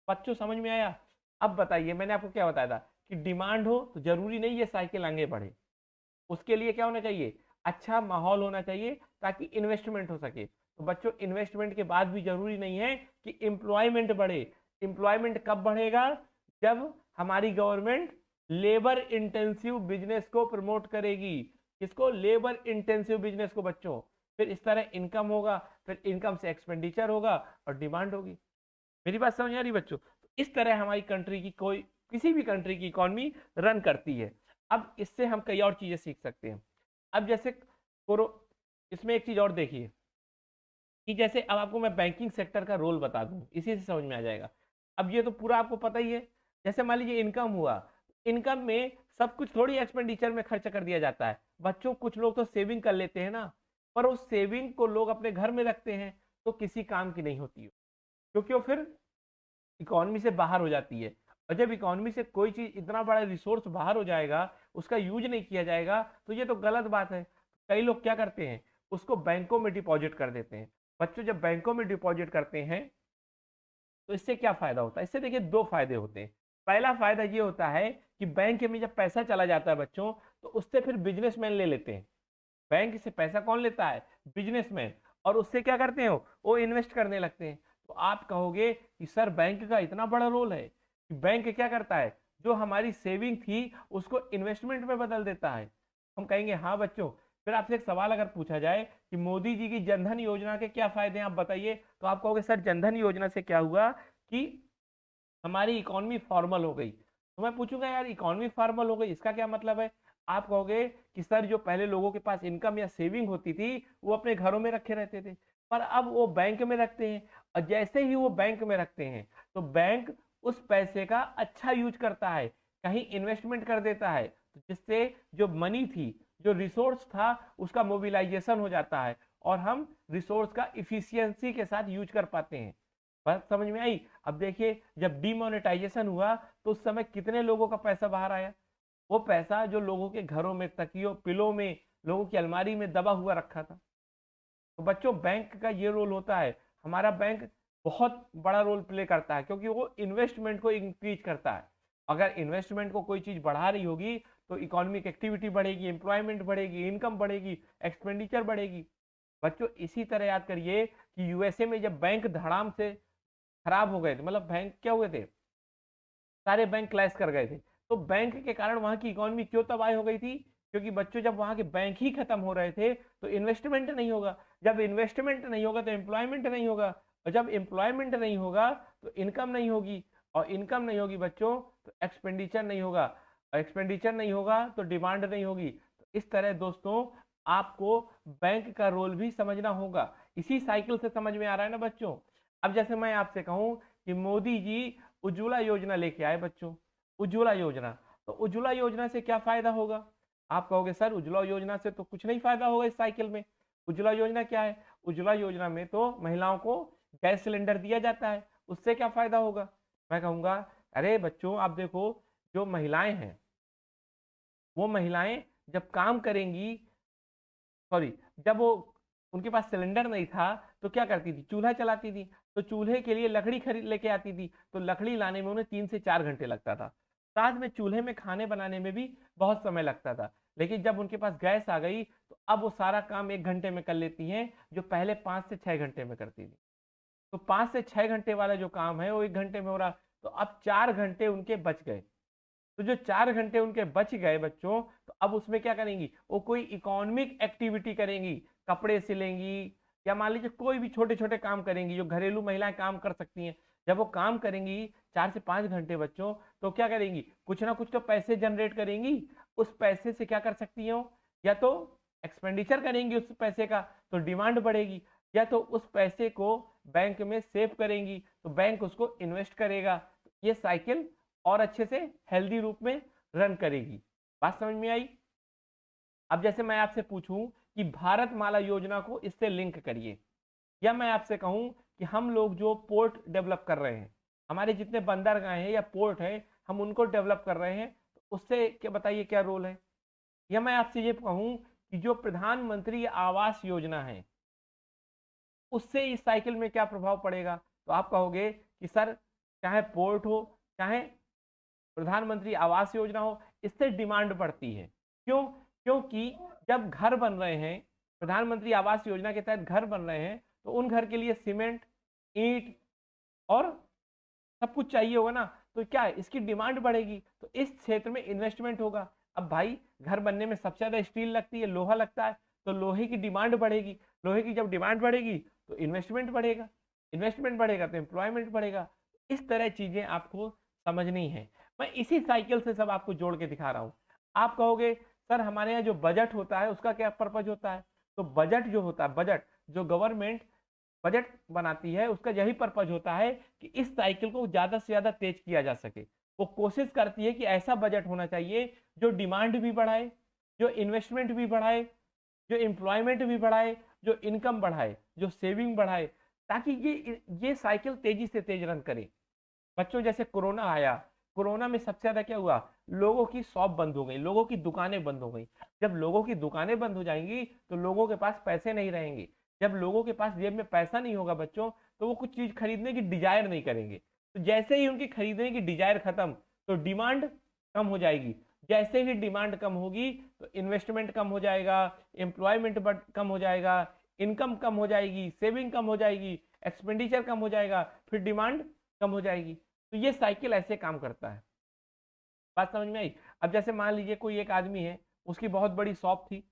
बच्चों समझ में आया? अब बताइए, मैंने आपको क्या बताया था कि डिमांड हो तो जरूरी नहीं है साइकिल आगे बढ़े, उसके लिए क्या होना चाहिए, अच्छा माहौल होना चाहिए ताकि इन्वेस्टमेंट हो सके। तो बच्चों इन्वेस्टमेंट के बाद भी जरूरी नहीं है कि एम्प्लॉयमेंट बढ़े। एम्प्लॉयमेंट कब बढ़ेगा? जब हमारी गवर्नमेंट लेबर इंटेंसिव बिजनेस को प्रमोट करेगी। किसको? लेबर इंटेंसिव बिजनेस को बच्चों। फिर इस तरह इनकम होगा, फिर इनकम से एक्सपेंडिचर होगा और डिमांड होगी। मेरी बात समझ आ रही बच्चों? इस तरह हमारी कंट्री की कोई किसी भी कंट्री की इकोनॉमी रन करती है। अब इससे हम कई और चीजें सीख सकते हैं। अब जैसे कोरो इसमें एक चीज और देखिए कि जैसे अब आपको मैं बैंकिंग सेक्टर का रोल बता दूं, इसी से समझ में आ जाएगा। अब ये तो पूरा आपको पता ही है। जैसे मान लीजिए इनकम हुआ, इनकम में सब कुछ थोड़ी एक्सपेंडिचर में खर्च कर दिया जाता है। बच्चों कुछ लोग तो सेविंग कर लेते हैं ना, पर उस सेविंग को लोग अपने घर में रखते हैं तो किसी काम की नहीं होती है, क्योंकि वो फिर इकोनॉमी से बाहर हो जाती है। और जब इकोनॉमी से कोई चीज इतना बड़ा रिसोर्स बाहर हो जाएगा, उसका यूज नहीं किया जाएगा, तो ये तो गलत बात है। कई लोग क्या करते हैं, उसको बैंकों में डिपॉजिट कर देते हैं। बच्चों जब बैंकों में डिपॉजिट करते हैं तो इससे क्या फायदा होता है? इससे देखिए दो फायदे होते हैं। पहला फायदा ये होता है कि बैंक में जब पैसा चला जाता है बच्चों, तो उससे फिर बिजनेसमैन ले लेते हैं। बैंक से पैसा कौन लेता है? बिजनेसमैन। और उससे क्या करते हैं, वो इन्वेस्ट करने लगते हैं। तो आप कहोगे कि सर बैंक का इतना बड़ा रोल है कि बैंक क्या करता है, जो हमारी सेविंग थी उसको इन्वेस्टमेंट में बदल देता है। हम कहेंगे हाँ बच्चों। फिर आपसे एक सवाल अगर पूछा जाए कि मोदी जी की जनधन योजना के क्या फायदे हैं, आप बताइए, तो आप कहोगे सर जनधन योजना से क्या हुआ कि हमारी इकोनॉमी फॉर्मल हो गई। तो मैं पूछूंगा यार इकोनॉमी फॉर्मल हो गई इसका क्या मतलब है? आप कहोगे कि सर जो पहले लोगों के पास इनकम या सेविंग होती थी वो अपने घरों में रखे रहते थे, पर अब वो बैंक में रखते हैं। और जैसे ही वो बैंक में रखते हैं तो बैंक उस पैसे का अच्छा यूज करता है, कहीं इन्वेस्टमेंट कर देता है, तो जिससे जो मनी थी, जो रिसोर्स था, उसका मोबिलाइजेशन हो जाता है और हम रिसोर्स का इफिशियंसी के साथ यूज कर पाते हैं। बात समझ में आई? अब देखिए जब डीमोनेटाइजेशन हुआ तो उस समय कितने लोगों का पैसा बाहर आया? वो पैसा जो लोगों के घरों में, तकियों, पिलों में, लोगों की अलमारी में दबा हुआ रखा था। तो बच्चों बैंक का ये रोल होता है। हमारा बैंक बहुत बड़ा रोल प्ले करता है क्योंकि वो इन्वेस्टमेंट को इंक्रीज करता है। अगर इन्वेस्टमेंट को कोई चीज बढ़ा रही होगी तो इकोनॉमिक एक्टिविटी बढ़ेगी, एम्प्लॉयमेंट बढ़ेगी, इनकम बढ़ेगी, एक्सपेंडिचर बढ़ेगी। बच्चों इसी तरह याद करिए कि यूएसए में जब बैंक धड़ाम से खराब हो गए थे, मतलब बैंक क्या हुए थे, सारे बैंक क्लैश कर गए थे, तो बैंक के कारण वहां की इकोनॉमी क्यों तबाह हो गई थी? क्योंकि बच्चों जब वहां के बैंक ही खत्म हो रहे थे तो इन्वेस्टमेंट नहीं होगा। जब इन्वेस्टमेंट नहीं होगा तो एम्प्लॉयमेंट नहीं होगा, और जब एम्प्लॉयमेंट नहीं होगा तो इनकम नहीं होगी, और इनकम नहीं होगी बच्चों तो एक्सपेंडिचर नहीं होगा, और एक्सपेंडिचर नहीं होगा तो डिमांड नहीं होगी। तो इस तरह दोस्तों आपको बैंक का रोल भी समझना होगा। इसी साइकिल से समझ में आ रहा है ना बच्चों? अब जैसे मैं आपसे कहूं कि मोदी जी उज्ज्वला योजना लेके आए बच्चों, उज्ज्वला योजना, तो उज्ज्वला योजना से क्या फायदा होगा? आप कहोगे सर उज्ज्वला योजना से तो कुछ नहीं फायदा होगा इस साइकिल में। उज्ज्वला योजना क्या है? उज्ज्वला योजना में तो महिलाओं को गैस सिलेंडर दिया जाता है, उससे क्या फायदा होगा? मैं कहूंगा अरे बच्चों आप देखो, जो महिलाएं हैं वो महिलाएं जब काम करेंगी, सॉरी, जब वो उनके पास सिलेंडर नहीं था तो क्या करती थी, चूल्हा चलाती थी। तो चूल्हे के लिए लकड़ी खरीद लेके आती थी, तो लकड़ी लाने में उन्हें 3 से 4 घंटे लगता था। साथ में चूल्हे में खाने बनाने में भी बहुत समय लगता था। लेकिन जब उनके पास गैस आ गई तो अब वो सारा काम 1 घंटे में कर लेती हैं, जो पहले 5 से 6 घंटे में करती थी। तो 5 से 6 घंटे वाला जो काम है वो 1 घंटे में हो रहा। तो अब 4 घंटे उनके बच गए। तो जो 4 घंटे उनके बच गए बच्चों, तो अब उसमें क्या करेंगी, वो कोई इकोनॉमिक एक्टिविटी करेंगी, कपड़े सिलेंगी, या मान लीजिए कोई भी छोटे छोटे काम करेंगी जो घरेलू महिलाएं काम कर सकती हैं। जब वो काम करेंगी 4 से 5 घंटे बच्चों, तो क्या करेंगी, कुछ ना कुछ तो पैसे जनरेट करेंगी। उस पैसे से क्या कर सकती हैं, या तो एक्सपेंडिचर करेंगी उस पैसे का, तो डिमांड बढ़ेगी, या तो उस पैसे को बैंक में सेव करेंगी तो बैंक उसको इन्वेस्ट करेगा। ये साइकिल और अच्छे से हेल्दी रूप में रन करेगी। बात समझ में आई? अब जैसे मैं आपसे पूछूं कि भारत माला योजना को इससे लिंक करिए, या मैं आपसे कहूं कि हम लोग जो पोर्ट डेवलप कर रहे हैं, हमारे जितने बंदरगाह हैं या पोर्ट है, हम उनको डेवलप कर रहे हैं, तो उससे क्या बताइए क्या रोल है? या मैं आपसे ये कहूं कि जो प्रधानमंत्री आवास योजना है उससे इस साइकिल में क्या प्रभाव पड़ेगा? तो आप कहोगे कि सर चाहे पोर्ट हो, चाहे प्रधानमंत्री आवास योजना हो, इससे डिमांड बढ़ती है। क्यों? क्योंकि जब घर बन रहे हैं, प्रधानमंत्री आवास योजना के तहत घर बन रहे हैं, तो उन घर के लिए सीमेंट, ईंट और सब कुछ चाहिए होगा ना, तो क्या है, इसकी डिमांड बढ़ेगी, तो इस क्षेत्र में इन्वेस्टमेंट होगा। अब भाई घर बनने में सबसे ज्यादा स्टील लगती है, लोहा लगता है, तो लोहे की डिमांड बढ़ेगी। लोहे की जब डिमांड बढ़ेगी तो इन्वेस्टमेंट बढ़ेगा, इन्वेस्टमेंट बढ़ेगा तो एम्प्लॉयमेंट बढ़ेगा। इस तरह चीजें आपको समझनी है। मैं इसी साइकिल से सब आपको जोड़ के दिखा रहा हूं। आप कहोगे सर हमारे यहाँ जो बजट होता है उसका क्या पर्पज होता है? तो बजट जो होता है, बजट जो गवर्नमेंट बजट बनाती है उसका यही पर्पज होता है कि इस साइकिल को ज्यादा से ज्यादा तेज किया जा सके। वो कोशिश करती है कि ऐसा बजट होना चाहिए जो डिमांड भी बढ़ाए, जो इन्वेस्टमेंट भी बढ़ाए, जो एम्प्लॉयमेंट भी बढ़ाए, जो इनकम बढ़ाए, जो सेविंग बढ़ाए, ताकि ये साइकिल तेजी से तेज रन करे। बच्चों जैसे कोरोना आया, कोरोना में सबसे ज्यादा क्या हुआ? लोगों की शॉप बंद हो गई, लोगों की दुकानें बंद हो गई। जब लोगों की दुकानें बंद हो जाएंगी तो लोगों के पास पैसे नहीं रहेंगे। जब लोगों के पास जेब में पैसा नहीं होगा बच्चों, तो वो कुछ चीज खरीदने की डिजायर नहीं करेंगे। तो जैसे ही उनकी खरीदने की डिजायर खत्म, तो डिमांड कम हो जाएगी। जैसे ही डिमांड कम होगी तो इन्वेस्टमेंट कम हो जाएगा, एम्प्लॉयमेंट कम हो जाएगा, इनकम कम हो जाएगी, सेविंग कम हो जाएगी, एक्सपेंडिचर कम हो जाएगा, फिर डिमांड कम हो जाएगी। तो ये साइकिल ऐसे काम करता है। बात समझ में आई? अब जैसे मान लीजिए कोई एक आदमी है, उसकी बहुत बड़ी शॉप थी,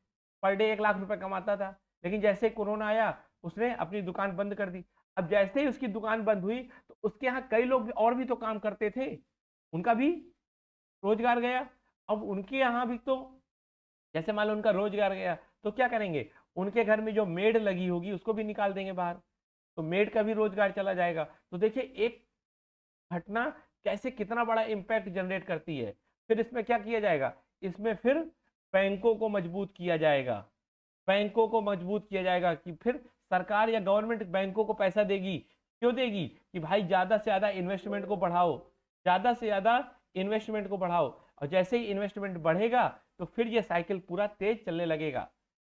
पर डे 1 लाख रुपए कमाता था, लेकिन जैसे कोरोना आया उसने अपनी दुकान बंद कर दी। अब जैसे ही उसकी दुकान बंद हुई तो उसके यहाँ कई लोग और भी तो काम करते थे, उनका भी रोजगार गया। अब उनके यहाँ भी तो, जैसे मान लो उनका रोजगार गया, तो क्या करेंगे? उनके घर में जो मेड लगी होगी उसको भी निकाल देंगे बाहर, तो मेड का भी रोजगार चला जाएगा। तो देखिए एक घटना कैसे कितना बड़ा इम्पैक्ट जनरेट करती है। फिर इसमें क्या किया जाएगा? इसमें फिर बैंकों को मजबूत किया जाएगा। बैंकों को मजबूत किया जाएगा कि फिर सरकार या गवर्नमेंट बैंकों को पैसा देगी। क्यों देगी? कि भाई ज्यादा से ज्यादा इन्वेस्टमेंट को बढ़ाओ, ज्यादा से ज्यादा इन्वेस्टमेंट को बढ़ाओ। और जैसे ही इन्वेस्टमेंट बढ़ेगा तो फिर ये साइकिल पूरा तेज चलने लगेगा।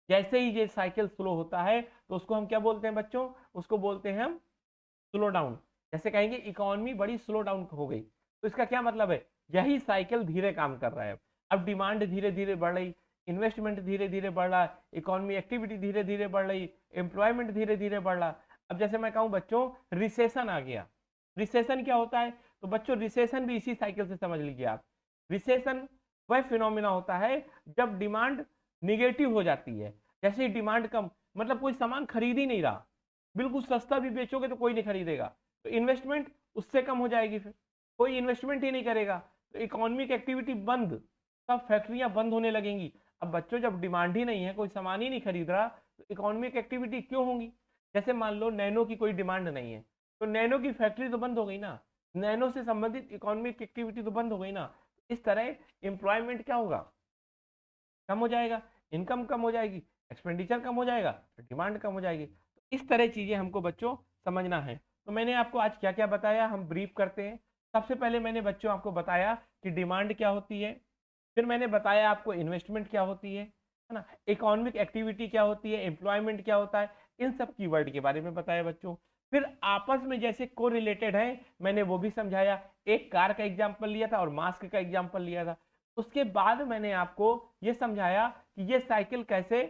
जैसे ही ये साइकिल स्लो होता है तो उसको हम क्या बोलते हैं बच्चों? उसको बोलते हैं हम स्लो डाउन। जैसे कहेंगे इकोनॉमी बड़ी स्लो डाउन हो गई, तो इसका क्या मतलब है? यही साइकिल धीरे काम कर रहा है। अब डिमांड धीरे धीरे बढ़ रही, इन्वेस्टमेंट धीरे धीरे बढ़ रहा, इकोनॉमी एक्टिविटी धीरे धीरे बढ़ रही, एम्प्लॉयमेंट धीरे धीरे बढ़ रहा। अब जैसे मैं कहूँ बच्चों रिसेशन आ गया। रिसेशन क्या होता है? तो बच्चों रिसेशन भी इसी साइकिल से समझ लीजिए आप। रिसेशन वह फिनोमिना होता है जब डिमांड निगेटिव हो जाती है। जैसे ही डिमांड कम, मतलब कोई सामान खरीद ही नहीं रहा, बिल्कुल सस्ता भी बेचोगे तो कोई नहीं खरीदेगा, तो इन्वेस्टमेंट उससे कम हो जाएगी, फिर कोई इन्वेस्टमेंट ही नहीं करेगा, तो इकोनॉमिक एक्टिविटी बंद, सब फैक्ट्रियां बंद होने लगेंगी। अब बच्चों जब डिमांड ही नहीं है, कोई सामान ही नहीं खरीद रहा, तो इकोनॉमिक एक्टिविटी क्यों होंगी? जैसे मान लो नैनो की कोई डिमांड नहीं है, तो नैनो की फैक्ट्री तो बंद हो गई ना, नैनो से संबंधित इकोनॉमिक एक्टिविटी तो बंद हो गई ना। इस तरह एम्प्लॉयमेंट क्या होगा? कम हो जाएगा, इनकम कम हो जाएगी, एक्सपेंडिचर कम हो जाएगा, डिमांड कम हो जाएगी। तो इस तरह चीजें हमको बच्चों समझना है। तो मैंने आपको आज क्या क्या बताया, हम ब्रीफ करते हैं। सबसे पहले मैंने बच्चों आपको बताया कि डिमांड क्या होती है, फिर मैंने बताया आपको इन्वेस्टमेंट क्या होती है ना, इकोनॉमिक एक्टिविटी क्या होती है, एम्प्लॉयमेंट क्या होता है, इन सब कीवर्ड के बारे में बताया बच्चों। फिर आपस में जैसे को रिलेटेड है मैंने वो भी समझाया। एक कार का एग्जाम्पल लिया था और मास्क का एग्जाम्पल लिया था। उसके बाद मैंने आपको ये समझाया कि ये साइकिल कैसे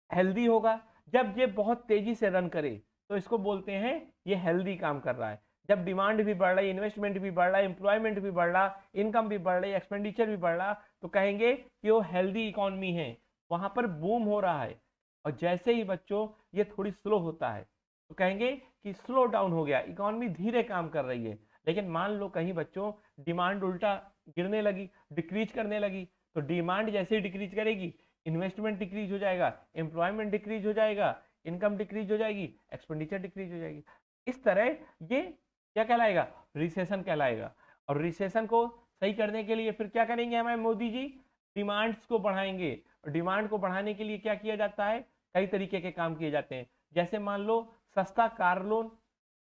हेल्दी होगा। जब ये बहुत तेजी से रन करे तो इसको बोलते हैं ये हेल्दी काम कर रहा है। जब डिमांड भी बढ़ रही, इन्वेस्टमेंट भी बढ़ रहा, एम्प्लॉयमेंट भी बढ़ रहा, इनकम भी बढ़ रही, एक्सपेंडिचर भी बढ़ रहा, तो कहेंगे कि वो हेल्दी इकोनॉमी है, वहां पर बूम हो रहा है। और जैसे ही बच्चों ये थोड़ी स्लो होता है तो कहेंगे कि स्लो डाउन हो गया, इकोनॉमी धीरे काम कर रही है। लेकिन मान लो कहीं बच्चों डिमांड उल्टा गिरने लगी, डिक्रीज करने लगी, तो डिमांड जैसे ही डिक्रीज करेगी, इन्वेस्टमेंट डिक्रीज हो जाएगा, एम्प्लॉयमेंट डिक्रीज हो जाएगा, इनकम डिक्रीज हो जाएगी, एक्सपेंडिचर डिक्रीज हो जाएगी। इस तरह ये क्या कहलाएगा? रिसेशन कहलाएगा। और रिसेशन को सही करने के लिए फिर क्या करेंगे हमारे मोदी जी? डिमांड्स को बढ़ाएंगे। और डिमांड को बढ़ाने के लिए क्या किया जाता है? कई तरीके के काम किए जाते हैं। जैसे मान लो सस्ता कार लोन,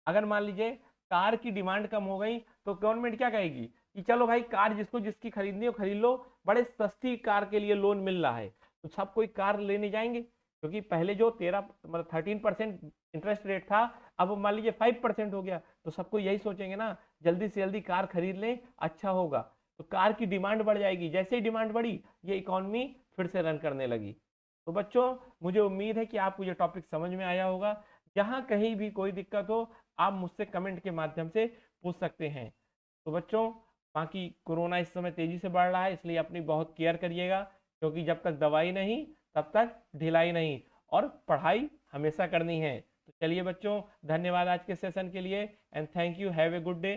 अगर मान लीजिए कार की डिमांड कम हो गई तो गवर्नमेंट क्या कहेगी कि चलो भाई कार जिसको जिसकी खरीदनी हो खरीद लो, बड़े सस्ती कार के लिए लोन मिल रहा है, तो सब कोई कार लेने जाएंगे। क्योंकि पहले जो 13% इंटरेस्ट रेट था, अब मान लीजिए 5% हो गया, तो सबको यही सोचेंगे ना जल्दी से जल्दी कार खरीद लें, अच्छा होगा। तो कार की डिमांड बढ़ जाएगी, जैसे ही डिमांड बढ़ी ये इकोनॉमी फिर से रन करने लगी। तो बच्चों मुझे उम्मीद है कि आपको ये टॉपिक समझ में आया होगा। जहां कहीं भी कोई दिक्कत हो आप मुझसे कमेंट के माध्यम से पूछ सकते हैं। तो बच्चों बाकी कोरोना इस समय तेजी से बढ़ रहा है, इसलिए अपनी बहुत केयर करिएगा, क्योंकि जब तक दवाई नहीं तब तक ढिलाई नहीं, और पढ़ाई हमेशा करनी है। तो चलिए बच्चों, धन्यवाद आज के सेशन के लिए, and thank you, have a good day.